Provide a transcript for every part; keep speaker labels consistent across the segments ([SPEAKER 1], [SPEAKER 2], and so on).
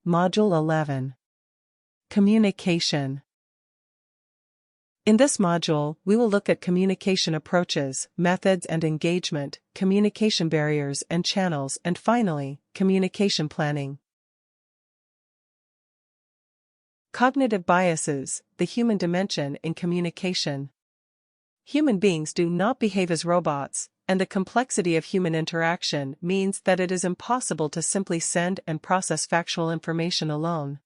[SPEAKER 1] Module 11. Communication. In this module, we will look at communication approaches, methods and engagement, communication barriers and channels, and finally, communication planning. Cognitive biases, the human dimension in communication. Human beings do not behave as robots, and the complexity of human interaction means that it is impossible to simply send and process factual information alone.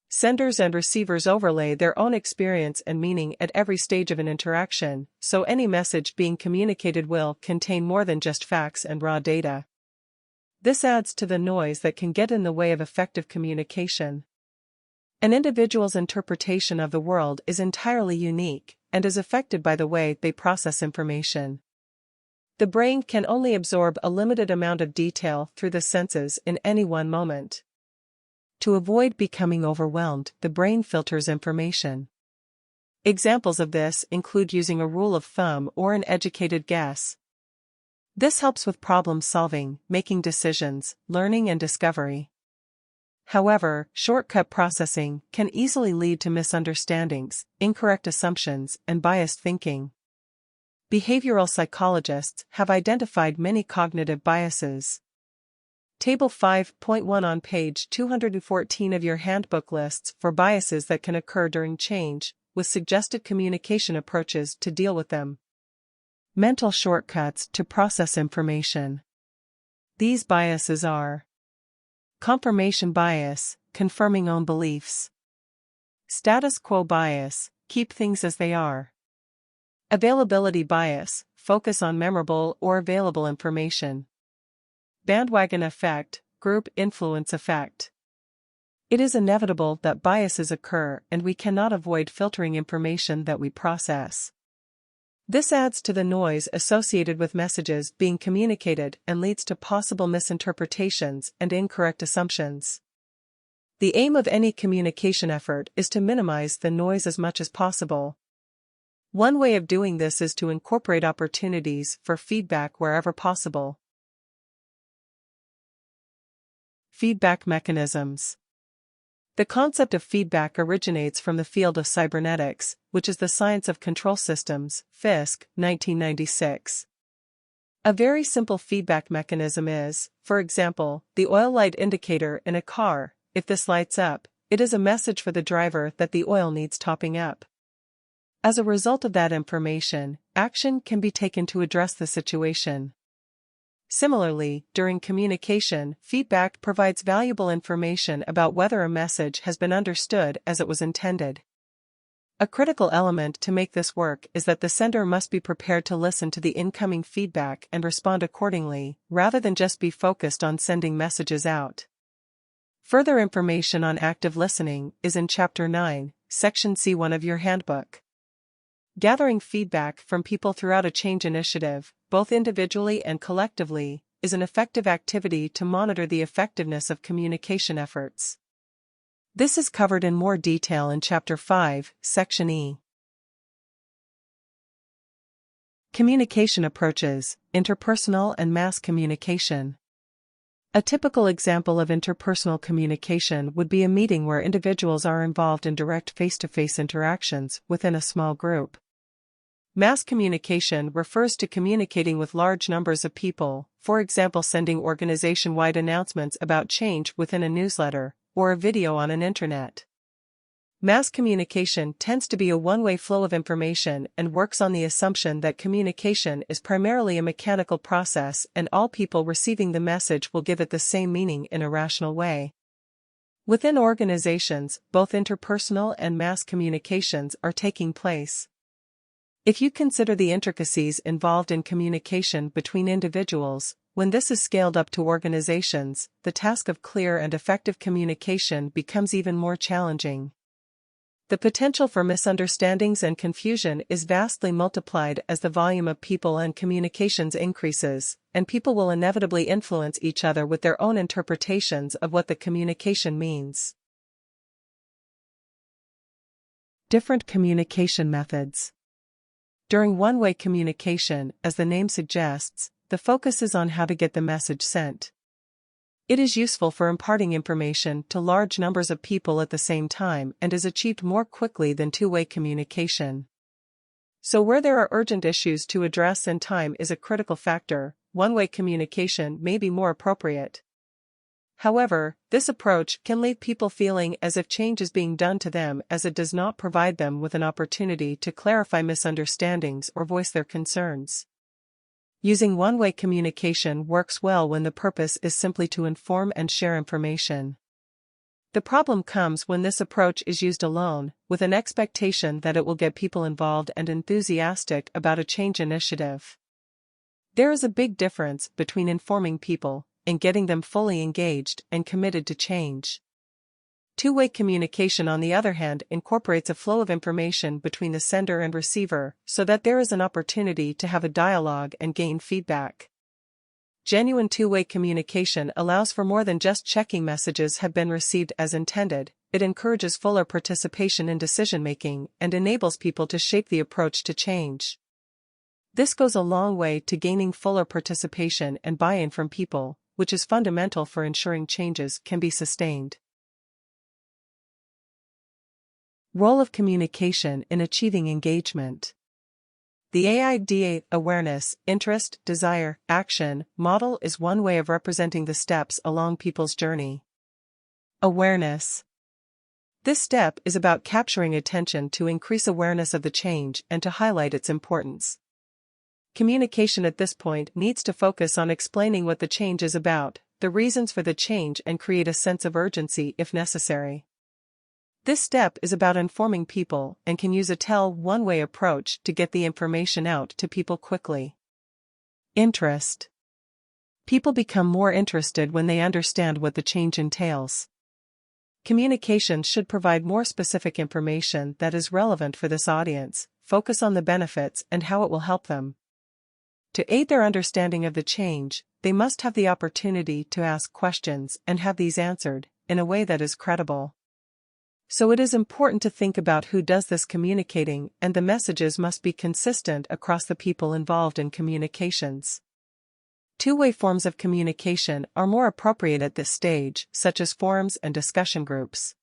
[SPEAKER 1] Senders and receivers overlay their own experience and meaning at every stage of an interaction, so any message being communicated will contain more than just facts and raw data. This adds to the noise that can get in the way of effective communication. An individual's interpretation of the world is entirely unique and is affected by the way they process information. The brain can only absorb a limited amount of detail through the senses in any one moment. To avoid becoming overwhelmed, the brain filters information. Examples of this include using a rule of thumb or an educated guess. This helps with problem solving, making decisions, learning and discovery. However, shortcut processing can easily lead to misunderstandings, incorrect assumptions, and biased thinking. Behavioral psychologists have identified many cognitive biases. Table 5.1 on page 214 of your handbook lists for biases that can occur during change, with suggested communication approaches to deal with them. Mental shortcuts to process information. These biases are: confirmation bias, confirming own beliefs; status quo bias, keep things as they are; availability bias, focus on memorable or available information; bandwagon effect, group influence effect. It is inevitable that biases occur and we cannot avoid filtering information that we process. This adds to the noise associated with messages being communicated and leads to possible misinterpretations and incorrect assumptions. The aim of any communication effort is to minimize the noise as much as possible. One way of doing this is to incorporate opportunities for feedback wherever possible. Feedback mechanisms. The concept of feedback originates from the field of cybernetics, which is the science of control systems, Fisk, 1996. A very simple feedback mechanism is, for example, the oil light indicator in a car. If this lights up, it is a message for the driver that the oil needs topping up. As a result of that information, action can be taken to address the situation. Similarly, during communication, feedback provides valuable information about whether a message has been understood as it was intended. A critical element to make this work is that the sender must be prepared to listen to the incoming feedback and respond accordingly, rather than just be focused on sending messages out. Further information on active listening is in Chapter 9, Section C1 of your handbook. Gathering feedback from people throughout a change initiative, both individually and collectively, is an effective activity to monitor the effectiveness of communication efforts. This is covered in more detail in Chapter 5, Section E. Communication approaches, interpersonal and mass communication. A typical example of interpersonal communication would be a meeting where individuals are involved in direct face-to-face interactions within a small group. Mass communication refers to communicating with large numbers of people, for example sending organization-wide announcements about change within a newsletter, or a video on an intranet. Mass communication tends to be a one-way flow of information and works on the assumption that communication is primarily a mechanical process and all people receiving the message will give it the same meaning in a rational way. Within organizations, both interpersonal and mass communications are taking place. If you consider the intricacies involved in communication between individuals, when this is scaled up to organizations, the task of clear and effective communication becomes even more challenging. The potential for misunderstandings and confusion is vastly multiplied as the volume of people and communications increases, and people will inevitably influence each other with their own interpretations of what the communication means. Different communication methods. During one-way communication, as the name suggests, the focus is on how to get the message sent. It is useful for imparting information to large numbers of people at the same time and is achieved more quickly than two-way communication. So where there are urgent issues to address and time is a critical factor, one-way communication may be more appropriate. However, this approach can leave people feeling as if change is being done to them, as it does not provide them with an opportunity to clarify misunderstandings or voice their concerns. Using one-way communication works well when the purpose is simply to inform and share information. The problem comes when this approach is used alone, with an expectation that it will get people involved and enthusiastic about a change initiative. There is a big difference between informing people and getting them fully engaged and committed to change. Two-way communication, on the other hand, incorporates a flow of information between the sender and receiver so that there is an opportunity to have a dialogue and gain feedback. Genuine two-way communication allows for more than just checking messages have been received as intended. It encourages fuller participation in decision-making and enables people to shape the approach to change. This goes a long way to gaining fuller participation and buy-in from people, which is fundamental for ensuring changes can be sustained. Role of communication in achieving engagement. The AIDA awareness, interest, desire, action model is one way of representing the steps along people's journey. Awareness. This step is about capturing attention to increase awareness of the change and to highlight its importance. Communication at this point needs to focus on explaining what the change is about, the reasons for the change, and create a sense of urgency if necessary. This step is about informing people and can use a one-way approach to get the information out to people quickly. Interest. People become more interested when they understand what the change entails. Communication should provide more specific information that is relevant for this audience, focus on the benefits and how it will help them. To aid their understanding of the change, they must have the opportunity to ask questions and have these answered in a way that is credible. So it is important to think about who does this communicating, and the messages must be consistent across the people involved in communications. Two-way forms of communication are more appropriate at this stage, such as forums and discussion groups.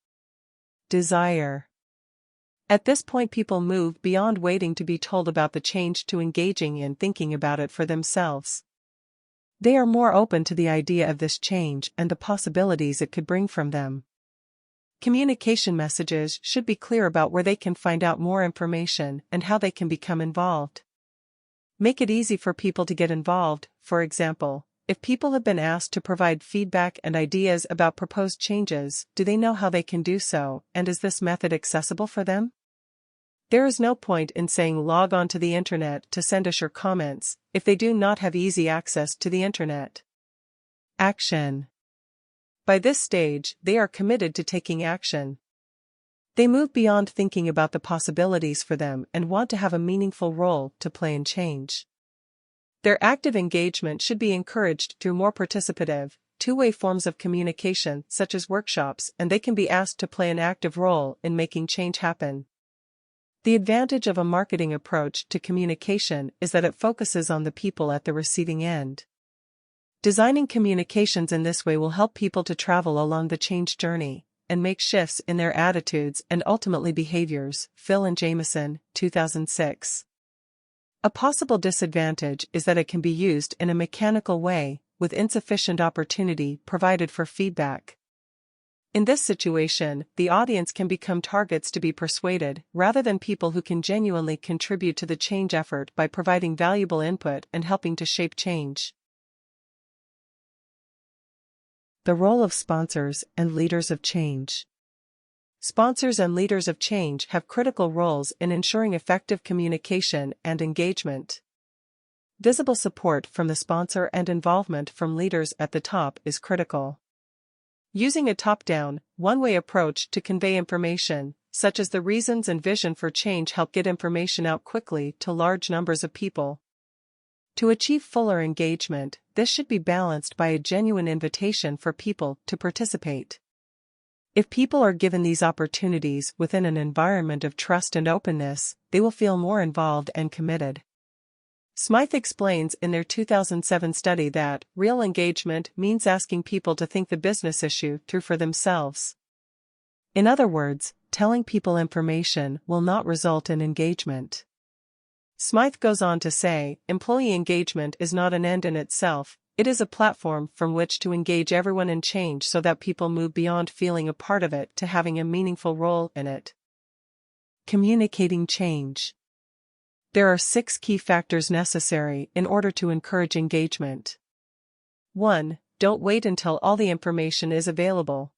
[SPEAKER 1] Desire. At this point, people move beyond waiting to be told about the change to engaging in thinking about it for themselves. They are more open to the idea of this change and the possibilities it could bring from them. Communication messages should be clear about where they can find out more information and how they can become involved. Make it easy for people to get involved. For example, if people have been asked to provide feedback and ideas about proposed changes, do they know how they can do so, and is this method accessible for them? There is no point in saying log on to the internet to send us your comments if they do not have easy access to the internet. Action. By this stage, they are committed to taking action. They move beyond thinking about the possibilities for them and want to have a meaningful role to play in change. Their active engagement should be encouraged through more participative, two-way forms of communication such as workshops, and they can be asked to play an active role in making change happen. The advantage of a marketing approach to communication is that it focuses on the people at the receiving end. Designing communications in this way will help people to travel along the change journey and make shifts in their attitudes and ultimately behaviors. Phil and Jameson, 2006. A possible disadvantage is that it can be used in a mechanical way, with insufficient opportunity provided for feedback. In this situation, the audience can become targets to be persuaded, rather than people who can genuinely contribute to the change effort by providing valuable input and helping to shape change. The role of sponsors and leaders of change. Sponsors and leaders of change have critical roles in ensuring effective communication and engagement. Visible support from the sponsor and involvement from leaders at the top is critical. Using a top-down, one-way approach to convey information, such as the reasons and vision for change, help get information out quickly to large numbers of people. To achieve fuller engagement, this should be balanced by a genuine invitation for people to participate. If people are given these opportunities within an environment of trust and openness, they will feel more involved and committed. Smythe explains in their 2007 study that real engagement means asking people to think the business issue through for themselves. In other words, telling people information will not result in engagement. Smythe goes on to say, employee engagement is not an end in itself, it is a platform from which to engage everyone in change so that people move beyond feeling a part of it to having a meaningful role in it. Communicating change. There are 6 key factors necessary in order to encourage engagement. 1. Don't wait until all the information is available.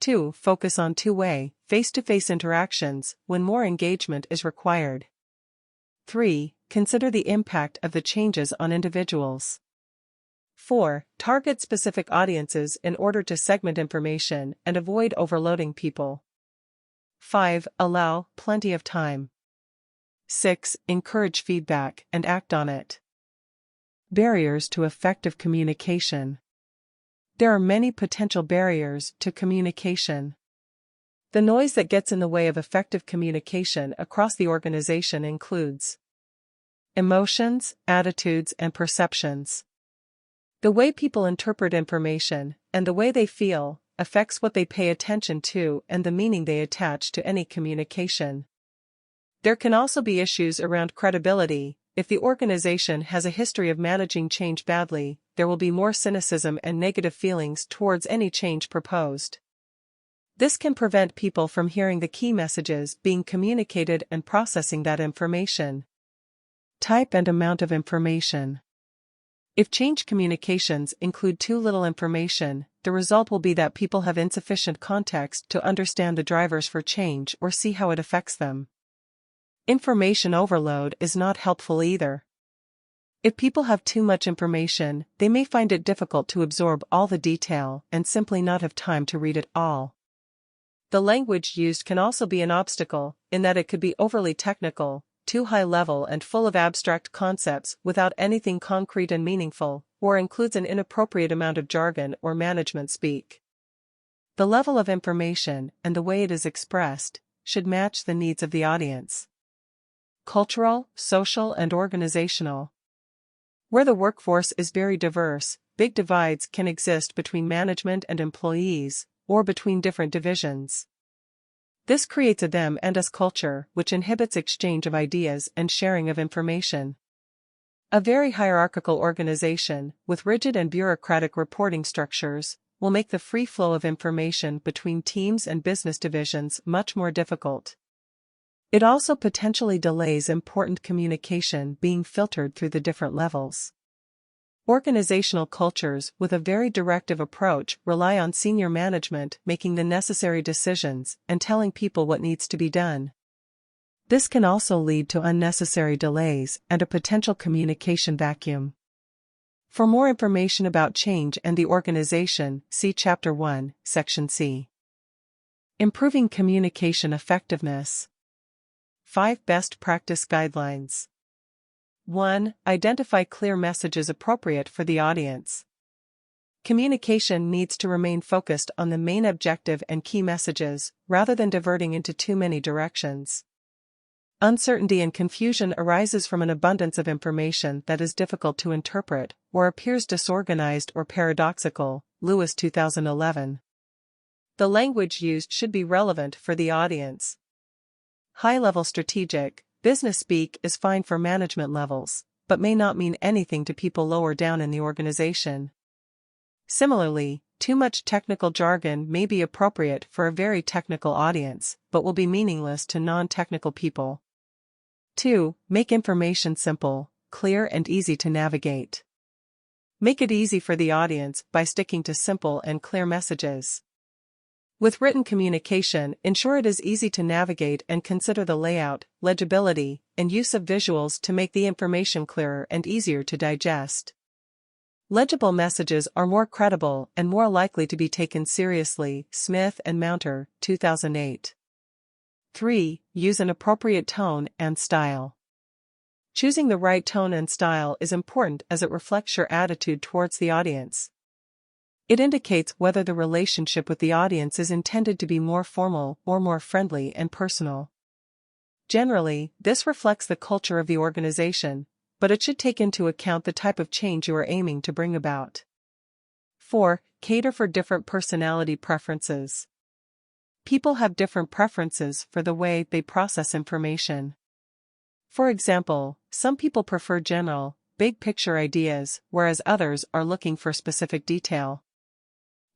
[SPEAKER 1] 2. Focus on two-way, face-to-face interactions when more engagement is required. 3. Consider the impact of the changes on individuals. 4. Target specific audiences in order to segment information and avoid overloading people. 5. Allow plenty of time. 6. Encourage feedback and act on it. Barriers to effective communication. There are many potential barriers to communication. The noise that gets in the way of effective communication across the organization includes emotions, attitudes, and perceptions. The way people interpret information, and the way they feel, affects what they pay attention to and the meaning they attach to any communication. There can also be issues around credibility. If the organization has a history of managing change badly, there will be more cynicism and negative feelings towards any change proposed. This can prevent people from hearing the key messages being communicated and processing that information. Type and amount of information. If change communications include too little information, the result will be that people have insufficient context to understand the drivers for change or see how it affects them. Information overload is not helpful either. If people have too much information, they may find it difficult to absorb all the detail and simply not have time to read it all. The language used can also be an obstacle, in that it could be overly technical, too high level and full of abstract concepts without anything concrete and meaningful, or includes an inappropriate amount of jargon or management speak. The level of information, and the way it is expressed, should match the needs of the audience. Cultural, social, and organizational. Where the workforce is very diverse, big divides can exist between management and employees, or between different divisions. This creates a them and us culture, which inhibits exchange of ideas and sharing of information. A very hierarchical organization, with rigid and bureaucratic reporting structures, will make the free flow of information between teams and business divisions much more difficult. It also potentially delays important communication being filtered through the different levels. Organizational cultures with a very directive approach rely on senior management making the necessary decisions and telling people what needs to be done. This can also lead to unnecessary delays and a potential communication vacuum. For more information about change and the organization, see Chapter 1, Section C. Improving communication effectiveness. 5 Best Practice Guidelines. 1. Identify clear messages appropriate for the audience. Communication needs to remain focused on the main objective and key messages, rather than diverting into too many directions. Uncertainty and confusion arises from an abundance of information that is difficult to interpret, or appears disorganized or paradoxical. Lewis 2011. The language used should be relevant for the audience. High-level strategic, business speak is fine for management levels, but may not mean anything to people lower down in the organization. Similarly, too much technical jargon may be appropriate for a very technical audience, but will be meaningless to non-technical people. 2. Make information simple, clear and easy to navigate. Make it easy for the audience by sticking to simple and clear messages. With written communication, ensure it is easy to navigate and consider the layout, legibility, and use of visuals to make the information clearer and easier to digest. Legible messages are more credible and more likely to be taken seriously. Smith and Mounter, 2008. 3. Use an appropriate tone and style. Choosing the right tone and style is important as it reflects your attitude towards the audience. It indicates whether the relationship with the audience is intended to be more formal or more friendly and personal. Generally, this reflects the culture of the organization, but it should take into account the type of change you are aiming to bring about. 4. Cater for different personality preferences. People have different preferences for the way they process information. For example, some people prefer general, big-picture ideas, whereas others are looking for specific detail.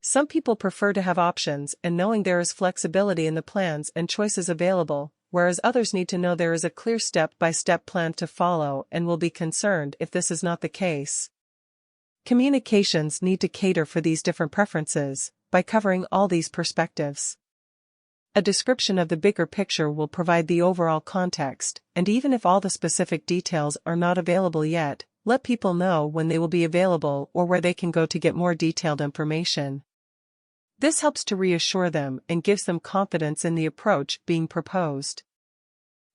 [SPEAKER 1] Some people prefer to have options and knowing there is flexibility in the plans and choices available, whereas others need to know there is a clear step-by-step plan to follow and will be concerned if this is not the case. Communications need to cater for these different preferences by covering all these perspectives. A description of the bigger picture will provide the overall context, and even if all the specific details are not available yet, let people know when they will be available or where they can go to get more detailed information. This helps to reassure them and gives them confidence in the approach being proposed.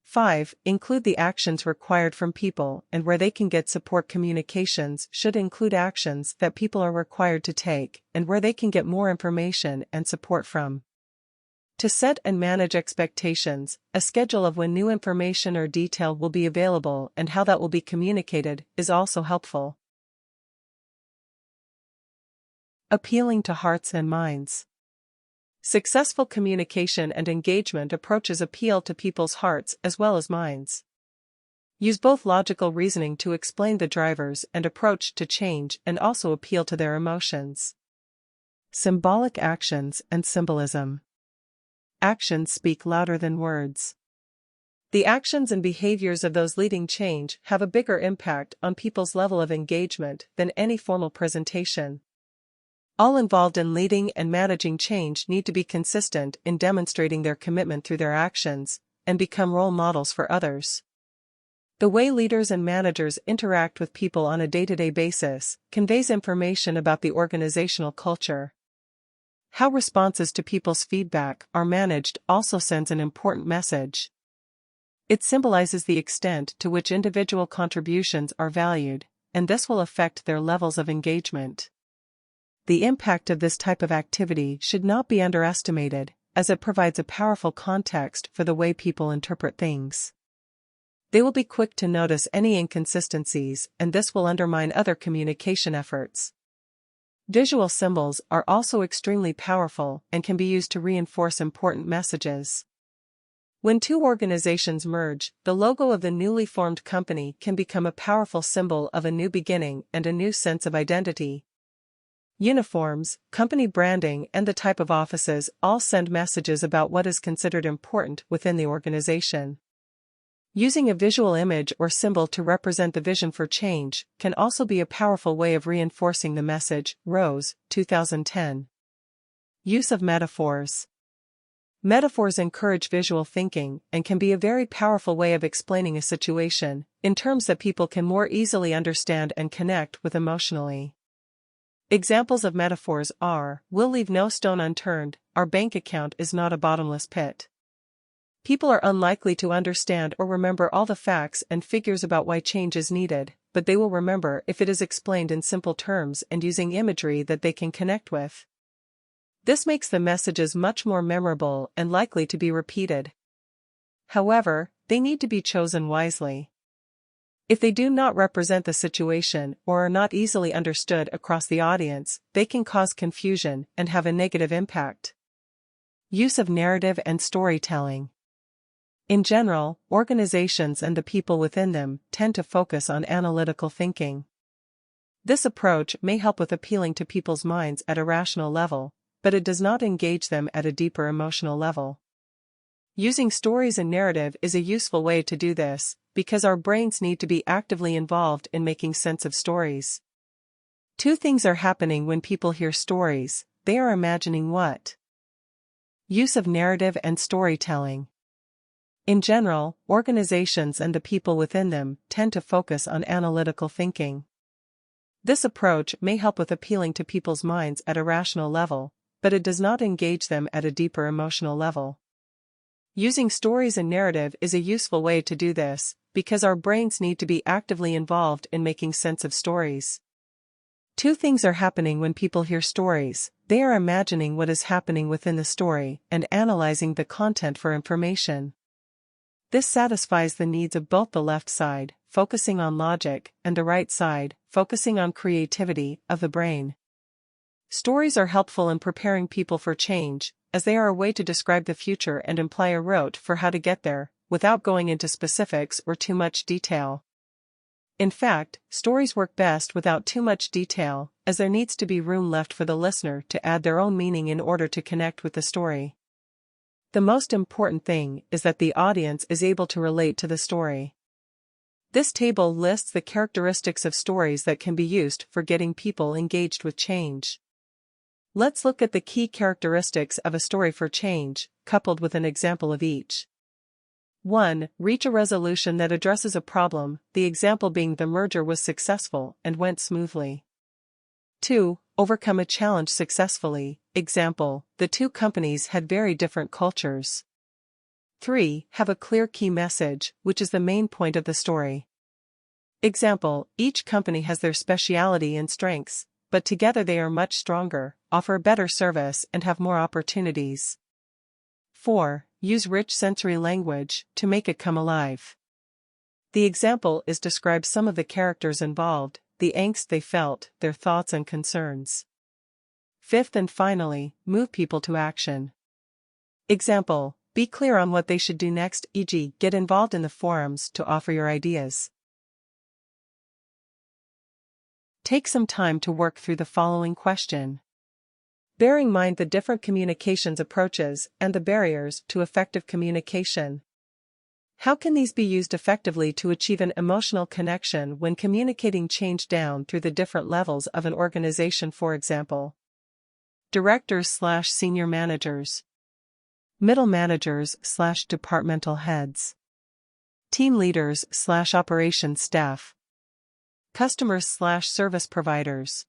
[SPEAKER 1] 5. Include the actions required from people and where they can get support. Communications should include actions that people are required to take and where they can get more information and support from. To set and manage expectations, a schedule of when new information or detail will be available and how that will be communicated is also helpful. Appealing to hearts and minds. Successful communication and engagement approaches appeal to people's hearts as well as minds. Use both logical reasoning to explain the drivers and approach to change and also appeal to their emotions. Symbolic actions and symbolism. Actions speak louder than words. The actions and behaviors of those leading change have a bigger impact on people's level of engagement than any formal presentation. All involved in leading and managing change need to be consistent in demonstrating their commitment through their actions and become role models for others. The way leaders and managers interact with people on a day-to-day basis conveys information about the organizational culture. How responses to people's feedback are managed also sends an important message. It symbolizes the extent to which individual contributions are valued, and this will affect their levels of engagement. The impact of this type of activity should not be underestimated, as it provides a powerful context for the way people interpret things. They will be quick to notice any inconsistencies, and this will undermine other communication efforts. Visual symbols are also extremely powerful and can be used to reinforce important messages. When two organizations merge, the logo of the newly formed company can become a powerful symbol of a new beginning and a new sense of identity. Uniforms, company branding, and the type of offices all send messages about what is considered important within the organization. Using a visual image or symbol to represent the vision for change can also be a powerful way of reinforcing the message. Rose, 2010. Use of metaphors. Metaphors encourage visual thinking and can be a very powerful way of explaining a situation in terms that people can more easily understand and connect with emotionally. Examples of metaphors are, "We'll leave no stone unturned, our bank account is not a bottomless pit." People are unlikely to understand or remember all the facts and figures about why change is needed, but they will remember if it is explained in simple terms and using imagery that they can connect with. This makes the messages much more memorable and likely to be repeated. However, they need to be chosen wisely. If they do not represent the situation or are not easily understood across the audience, they can cause confusion and have a negative impact. Use of narrative and storytelling. In general, organizations and the people within them tend to focus on analytical thinking. This approach may help with appealing to people's minds at a rational level, but it does not engage them at a deeper emotional level. Using stories and narrative is a useful way to do this, because our brains need to be actively involved in making sense of stories. Two things are happening when people hear stories: they are imagining what? Use of narrative and storytelling. In general, organizations and the people within them tend to focus on analytical thinking. This approach may help with appealing to people's minds at a rational level, but it does not engage them at a deeper emotional level. Using stories and narrative is a useful way to do this, because our brains need to be actively involved in making sense of stories. Two things are happening when people hear stories: they are imagining what is happening within the story and analyzing the content for information. This satisfies the needs of both the left side, focusing on logic, and the right side, focusing on creativity, of the brain. Stories are helpful in preparing people for change, as they are a way to describe the future and imply a route for how to get there, without going into specifics or too much detail. In fact, stories work best without too much detail, as there needs to be room left for the listener to add their own meaning in order to connect with the story. The most important thing is that the audience is able to relate to the story. This table lists the characteristics of stories that can be used for getting people engaged with change. Let's look at the key characteristics of a story for change, coupled with an example of each. 1. Reach a resolution that addresses a problem, the example being the merger was successful and went smoothly. 2. Overcome a challenge successfully, example, the two companies had very different cultures. 3. Have a clear key message, which is the main point of the story. Example, each company has their speciality and strengths, but together they are much stronger, offer better service and have more opportunities. 4. Use rich sensory language to make it come alive. The example is describe some of the characters involved, the angst they felt, their thoughts and concerns. 5th and finally, move people to action. Example, be clear on what they should do next, e.g., get involved in the forums to offer your ideas. Take some time to work through the following question. Bearing in mind the different communications approaches and the barriers to effective communication. How can these be used effectively to achieve an emotional connection when communicating change down through the different levels of an organization, for example? Directors/senior managers. Middle managers/departmental heads. Team leaders/operations staff. Customers/service providers.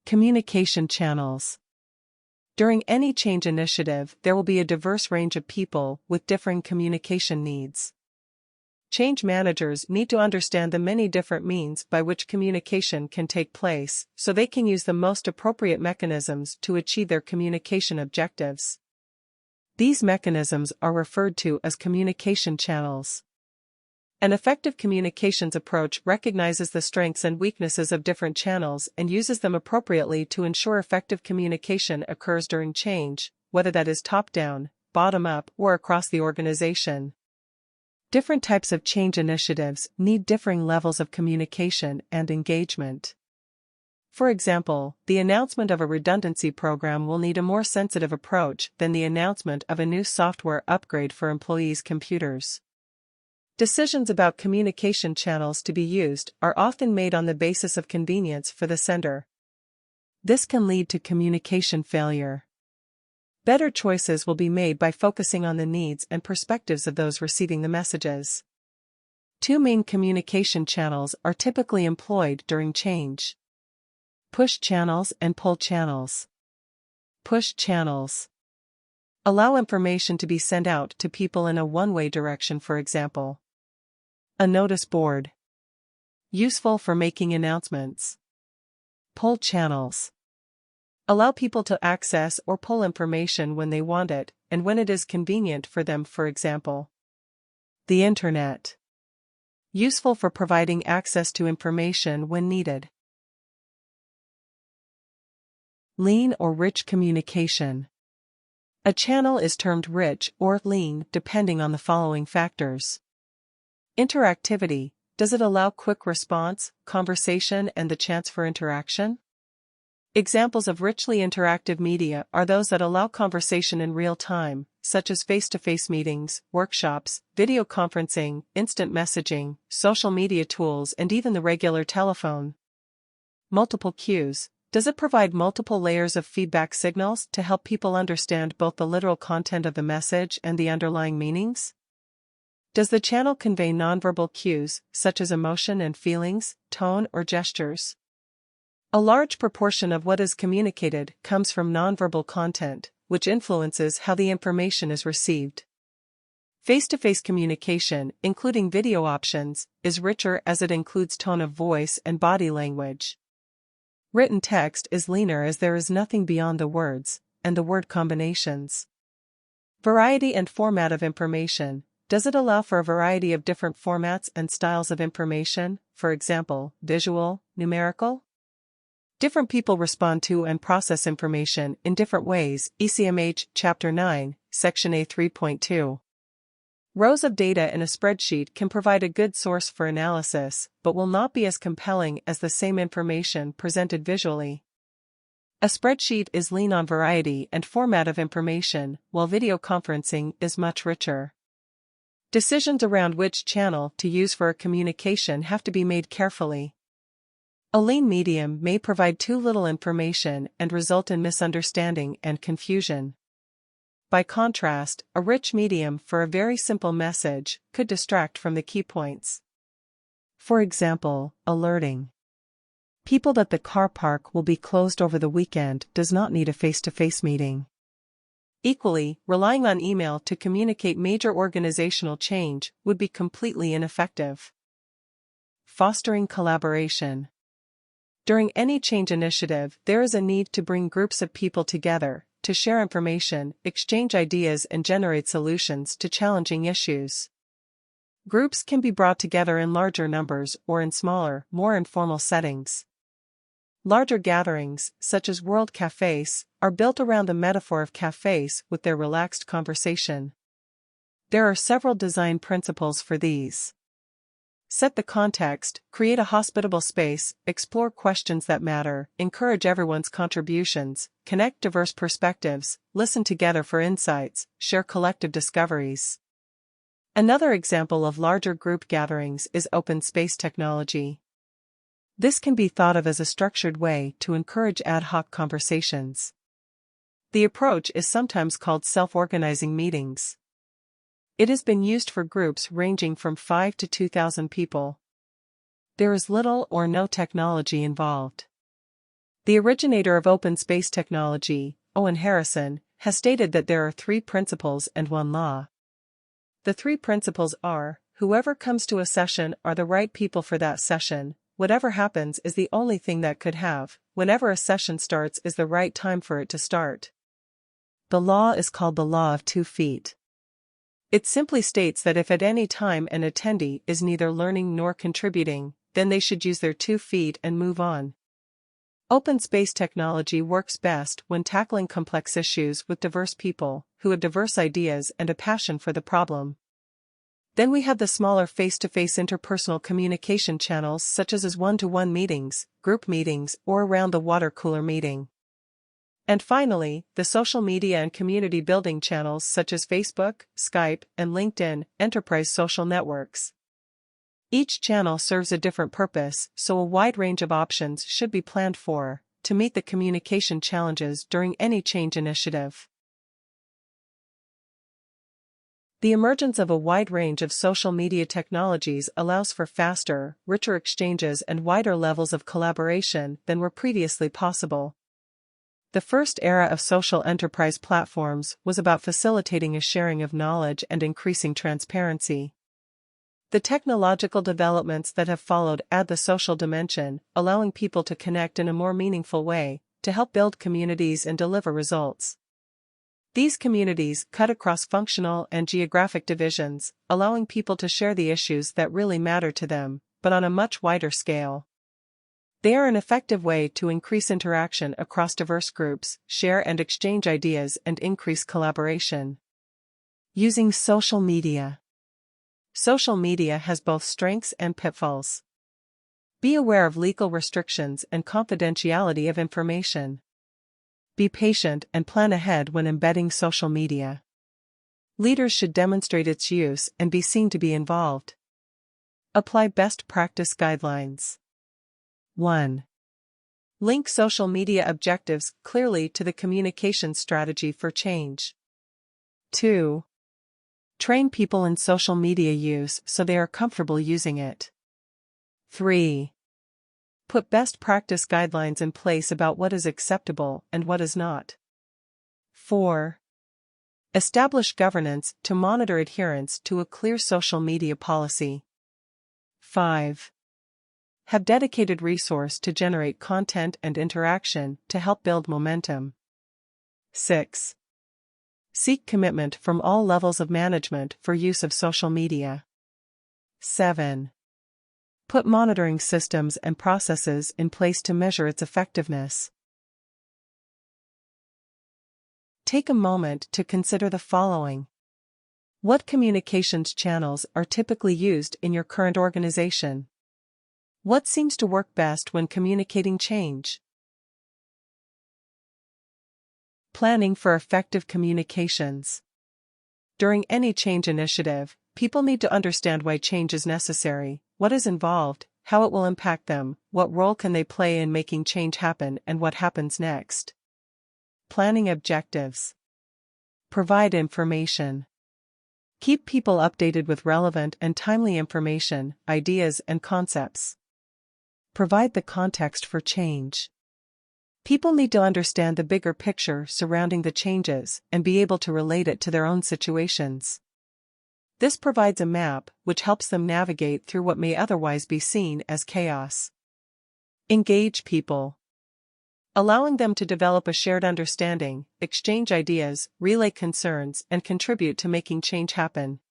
[SPEAKER 1] Communication channels. During any change initiative, there will be a diverse range of people with differing communication needs. Change managers need to understand the many different means by which communication can take place, so they can use the most appropriate mechanisms to achieve their communication objectives. These mechanisms are referred to as communication channels. An effective communications approach recognizes the strengths and weaknesses of different channels and uses them appropriately to ensure effective communication occurs during change, whether that is top-down, bottom-up, or across the organization. Different types of change initiatives need differing levels of communication and engagement. For example, the announcement of a redundancy program will need a more sensitive approach than the announcement of a new software upgrade for employees' computers. Decisions about communication channels to be used are often made on the basis of convenience for the sender. This can lead to communication failure. Better choices will be made by focusing on the needs and perspectives of those receiving the messages. Two main communication channels are typically employed during change: push channels and pull channels. Push channels allow information to be sent out to people in a one-way direction, for example. A notice board. Useful for making announcements. Pull channels allow people to access or pull information when they want it, and when it is convenient for them, for example. The Internet. Useful for providing access to information when needed. Lean or rich communication. A channel is termed rich or lean depending on the following factors. Interactivity. Does it allow quick response, conversation, and the chance for interaction? Examples of richly interactive media are those that allow conversation in real time, such as face-to-face meetings, workshops, video conferencing, instant messaging, social media tools, and even the regular telephone. Multiple cues. Does it provide multiple layers of feedback signals to help people understand both the literal content of the message and the underlying meanings? Does the channel convey nonverbal cues, such as emotion and feelings, tone, or gestures? A large proportion of what is communicated comes from nonverbal content, which influences how the information is received. Face-to-face communication, including video options, is richer as it includes tone of voice and body language. Written text is leaner as there is nothing beyond the words, and the word combinations. Variety and format of information. Does it allow for a variety of different formats and styles of information, for example, visual, numerical? Different people respond to and process information in different ways. ECMH, Chapter 9, Section A 3.2. Rows of data in a spreadsheet can provide a good source for analysis, but will not be as compelling as the same information presented visually. A spreadsheet is lean on variety and format of information, while video conferencing is much richer. Decisions around which channel to use for a communication have to be made carefully. A lean medium may provide too little information and result in misunderstanding and confusion. By contrast, a rich medium for a very simple message could distract from the key points. For example, alerting people that the car park will be closed over the weekend does not need a face-to-face meeting. Equally, relying on email to communicate major organizational change would be completely ineffective. Fostering collaboration. During any change initiative, there is a need to bring groups of people together, to share information, exchange ideas and generate solutions to challenging issues. Groups can be brought together in larger numbers or in smaller, more informal settings. Larger gatherings, such as world cafes, are built around the metaphor of cafes with their relaxed conversation. There are several design principles for these. Set the context, create a hospitable space, explore questions that matter, encourage everyone's contributions, connect diverse perspectives, listen together for insights, share collective discoveries. Another example of larger group gatherings is open space technology. This can be thought of as a structured way to encourage ad hoc conversations. The approach is sometimes called self-organizing meetings. It has been used for groups ranging from 5 to 2,000 people. There is little or no technology involved. The originator of open space technology, Owen Harrison, has stated that there are 3 principles and 1 law. The 3 principles are: whoever comes to a session are the right people for that session, whatever happens is the only thing that could have, whenever a session starts is the right time for it to start. The law is called the law of 2 feet. It simply states that if at any time an attendee is neither learning nor contributing, then they should use their 2 feet and move on. Open space technology works best when tackling complex issues with diverse people, who have diverse ideas and a passion for the problem. Then we have the smaller face-to-face interpersonal communication channels such as one-to-one meetings, group meetings, or around the water cooler meeting. And finally, the social media and community building channels such as Facebook, Skype, and LinkedIn, enterprise social networks. Each channel serves a different purpose, so a wide range of options should be planned for, to meet the communication challenges during any change initiative. The emergence of a wide range of social media technologies allows for faster, richer exchanges and wider levels of collaboration than were previously possible. The first era of social enterprise platforms was about facilitating a sharing of knowledge and increasing transparency. The technological developments that have followed add the social dimension, allowing people to connect in a more meaningful way, to help build communities and deliver results. These communities cut across functional and geographic divisions, allowing people to share the issues that really matter to them, but on a much wider scale. They are an effective way to increase interaction across diverse groups, share and exchange ideas, and increase collaboration. Using social media. Social media has both strengths and pitfalls. Be aware of legal restrictions and confidentiality of information. Be patient and plan ahead when embedding social media. Leaders should demonstrate its use and be seen to be involved. Apply best practice guidelines. 1. Link social media objectives clearly to the communication strategy for change. 2. Train people in social media use so they are comfortable using it. 3. Put best practice guidelines in place about what is acceptable and what is not. 4. Establish governance to monitor adherence to a clear social media policy. 5. Have dedicated resource to generate content and interaction to help build momentum. 6. Seek commitment from all levels of management for use of social media. 7. Put monitoring systems and processes in place to measure its effectiveness. Take a moment to consider the following. What communications channels are typically used in your current organization? What seems to work best when communicating change? Planning for effective communications. During any change initiative, people need to understand why change is necessary, what is involved, how it will impact them, what role can they play in making change happen, and what happens next. Planning objectives. Provide information. Keep people updated with relevant and timely information, ideas, and concepts. Provide the context for change. People need to understand the bigger picture surrounding the changes and be able to relate it to their own situations. This provides a map which helps them navigate through what may otherwise be seen as chaos. Engage people. Allowing them to develop a shared understanding, exchange ideas, relay concerns, and contribute to making change happen.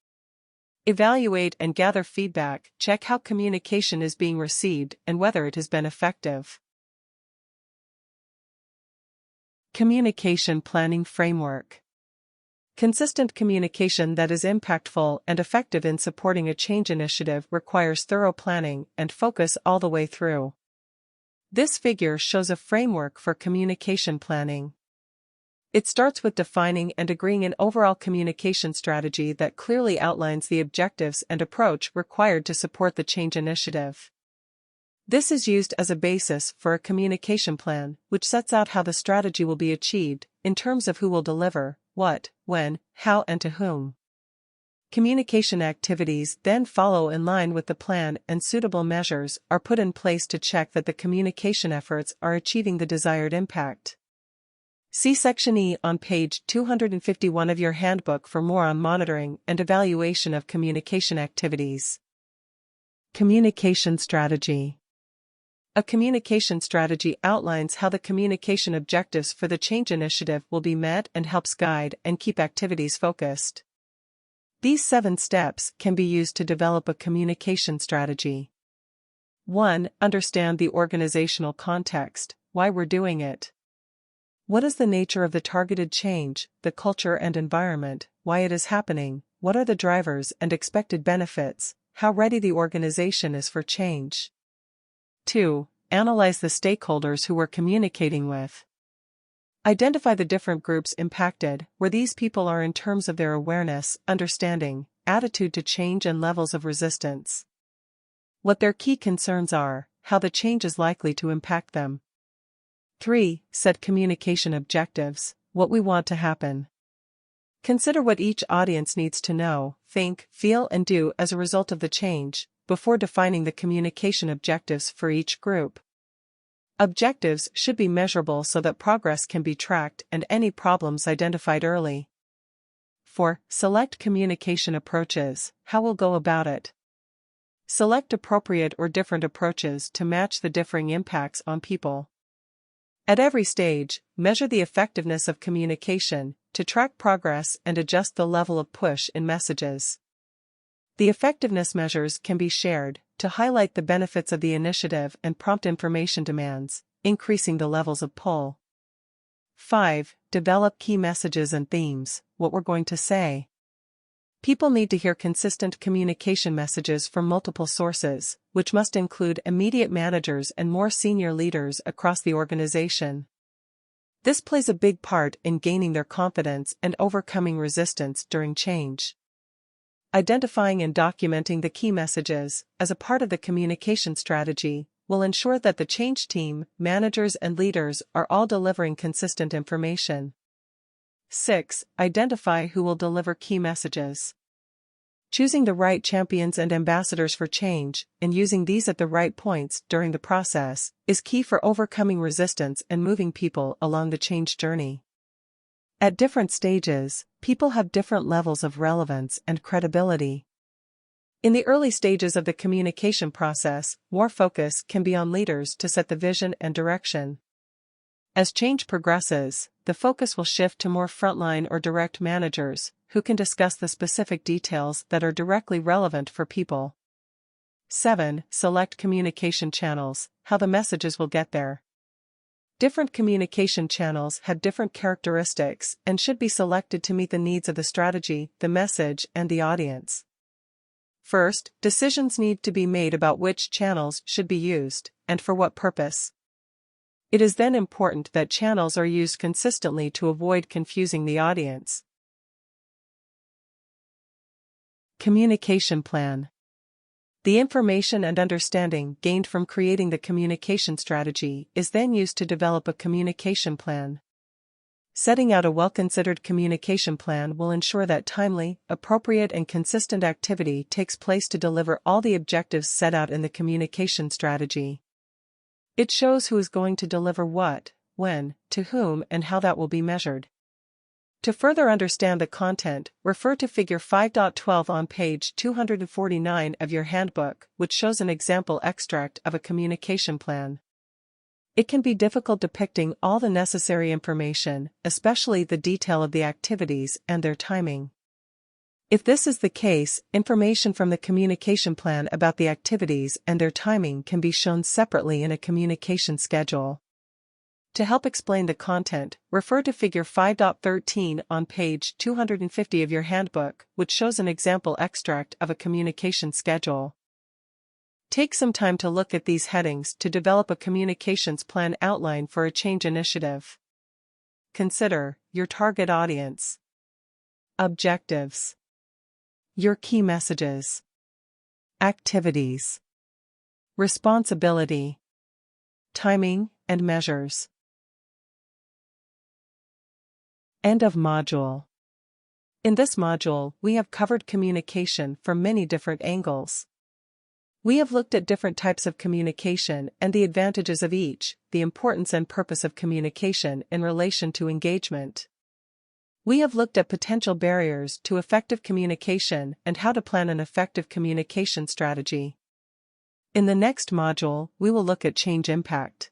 [SPEAKER 1] Evaluate and gather feedback, check how communication is being received and whether it has been effective. Communication planning framework. Consistent communication that is impactful and effective in supporting a change initiative requires thorough planning and focus all the way through. This figure shows a framework for communication planning. It starts with defining and agreeing an overall communication strategy that clearly outlines the objectives and approach required to support the change initiative. This is used as a basis for a communication plan, which sets out how the strategy will be achieved, in terms of who will deliver, what, when, how, and to whom. Communication activities then follow in line with the plan, and suitable measures are put in place to check that the communication efforts are achieving the desired impact. See Section E on page 251 of your handbook for more on monitoring and evaluation of communication activities. Communication strategy. A communication strategy outlines how the communication objectives for the change initiative will be met and helps guide and keep activities focused. These 7 steps can be used to develop a communication strategy. 1. Understand the organizational context, why we're doing it. What is the nature of the targeted change, the culture and environment, why it is happening, what are the drivers and expected benefits, how ready the organization is for change. 2. Analyze the stakeholders who we're communicating with. Identify the different groups impacted, where these people are in terms of their awareness, understanding, attitude to change and levels of resistance. What their key concerns are, how the change is likely to impact them. 3. Set communication objectives, what we want to happen. Consider what each audience needs to know, think, feel, and do as a result of the change, before defining the communication objectives for each group. Objectives should be measurable so that progress can be tracked and any problems identified early. 4. Select communication approaches, how we'll go about it. Select appropriate or different approaches to match the differing impacts on people. At every stage, measure the effectiveness of communication, to track progress and adjust the level of push in messages. The effectiveness measures can be shared, to highlight the benefits of the initiative and prompt information demands, increasing the levels of pull. 5. Develop key messages and themes, what we're going to say. People need to hear consistent communication messages from multiple sources, which must include immediate managers and more senior leaders across the organization. This plays a big part in gaining their confidence and overcoming resistance during change. Identifying and documenting the key messages, as a part of the communication strategy, will ensure that the change team, managers, and leaders are all delivering consistent information. 6. Identify who will deliver key messages. Choosing the right champions and ambassadors for change, and using these at the right points during the process, is key for overcoming resistance and moving people along the change journey. At different stages, people have different levels of relevance and credibility. In the early stages of the communication process, more focus can be on leaders to set the vision and direction. As change progresses, the focus will shift to more frontline or direct managers, who can discuss the specific details that are directly relevant for people. 7. Select communication channels, how the messages will get there. Different communication channels have different characteristics and should be selected to meet the needs of the strategy, the message, and the audience. First, decisions need to be made about which channels should be used, and for what purpose. It is then important that channels are used consistently to avoid confusing the audience. Communication plan. The information and understanding gained from creating the communication strategy is then used to develop a communication plan. Setting out a well-considered communication plan will ensure that timely, appropriate, and consistent activity takes place to deliver all the objectives set out in the communication strategy. It shows who is going to deliver what, when, to whom, and how that will be measured. To further understand the content, refer to Figure 5.12 on page 249 of your handbook, which shows an example extract of a communication plan. It can be difficult depicting all the necessary information, especially the detail of the activities and their timing. If this is the case, information from the communication plan about the activities and their timing can be shown separately in a communication schedule. To help explain the content, refer to Figure 5.13 on page 250 of your handbook, which shows an example extract of a communication schedule. Take some time to look at these headings to develop a communications plan outline for a change initiative. Consider your target audience, objectives, your key messages, activities, responsibility, timing, and measures. End of module. In this module, we have covered communication from many different angles. We have looked at different types of communication and the advantages of each, the importance and purpose of communication in relation to engagement. We have looked at potential barriers to effective communication and how to plan an effective communication strategy. In the next module, we will look at change impact.